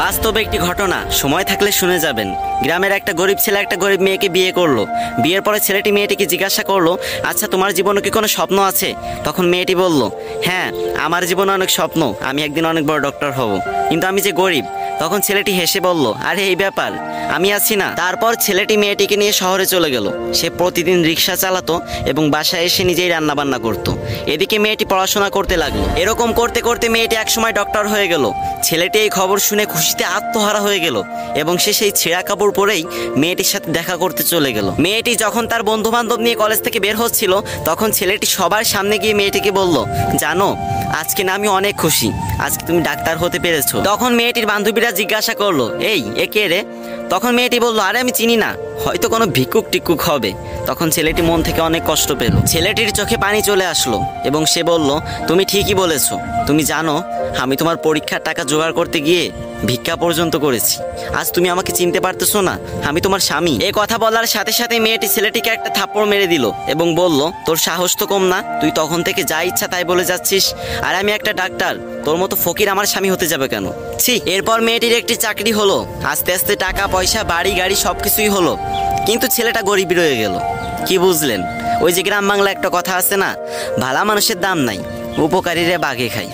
বাস্তবে একটি ঘটনা, সময় থাকলে শুনে যাবেন। গ্রামের একটা গরিব ছেলে একটা গরিব মেয়েকে বিয়ে করলো। বিয়ের পরে ছেলেটি মেয়েটিকে জিজ্ঞাসা করলো, আচ্ছা তোমার জীবনে কি কোনো স্বপ্ন আছে? তখন মেয়েটি বলল, হ্যাঁ আমার জীবনে অনেক স্বপ্ন, আমি একদিন অনেক বড় ডক্টর হব, কিন্তু আমি যে গরিব। তখন ছেলেটি হেসে বলল, আরে এই ব্যাপার, আমি আছি না। তারপর ছেলেটি মেয়েটিকে নিয়ে শহরে চলে গেল। সে প্রতিদিন রিক্সা চালাতো এবং বাসায় এসে নিজেই রান্না বান্না করতো। এদিকে মেয়েটি পড়াশোনা করতে লাগলো। এরকম করতে করতে মেয়েটি একসময় ডক্টর হয়ে গেল। ছেলেটি এই খবর শুনে খুশিতে আত্মহারা হয়ে গেল এবং সে সেই ছেঁড়া কাপড় পরেই মেয়েটির সাথে দেখা করতে চলে গেল। মেয়েটি যখন তার বন্ধু বান্ধব নিয়ে কলেজ থেকে বের হচ্ছিল, তখন ছেলেটি সবার সামনে গিয়ে মেয়েটিকে বলল, জানো আজকে না আমি অনেক খুশি, আজকে তুমি ডাক্তার হতে পেরেছো। তখন মেয়েটির বান্ধবীরা জিজ্ঞাসা করলো, এ কে রে? তখন মেয়েটি বলল, আরে আমি চিনি না, হয়তো কোনো ভিক্ষুক টিক্ষুক হবে। তখন ছেলেটি মন থেকে অনেক কষ্ট পেল। ছেলেটির চোখে পানি চলে আসলো এবং সে বলল, তুমি ঠিকই বলেছো। তুমি জানো আমি তোমার পরীক্ষার টাকা জোগাড় করতে গিয়ে ভিক্ষা পর্যন্ত করেছি। আজ তুমি আমাকে চিনতে পারতেছো না? আমি তোমার স্বামী। এই কথা বলার সাথে সাথে মেয়েটি ছেলেটিকে একটা থাপ্পড় মেরে দিল এবং বলল, তোর সাহস তো কম না, তুই তখন থেকে যা ইচ্ছা তাই বলে যাচ্ছিস, আর আমি একটা ডাক্তার, তোর মতো ফকির আমার স্বামী হতে যাবে কেন? ছি। এরপর মেয়েটির একটি চাকরি হলো, আস্তে আস্তে টাকা পয়সা বাড়ি গাড়ি সবকিছুই হলো, কিন্তু ছেলেটা গরিবই রয়ে গেল। কি বুঝলেন? ওই যে গ্রাম বাংলা একটা কথা আছে না, ভালা মানুষের দাম নাই, উপকারীরা বাঘে খায়।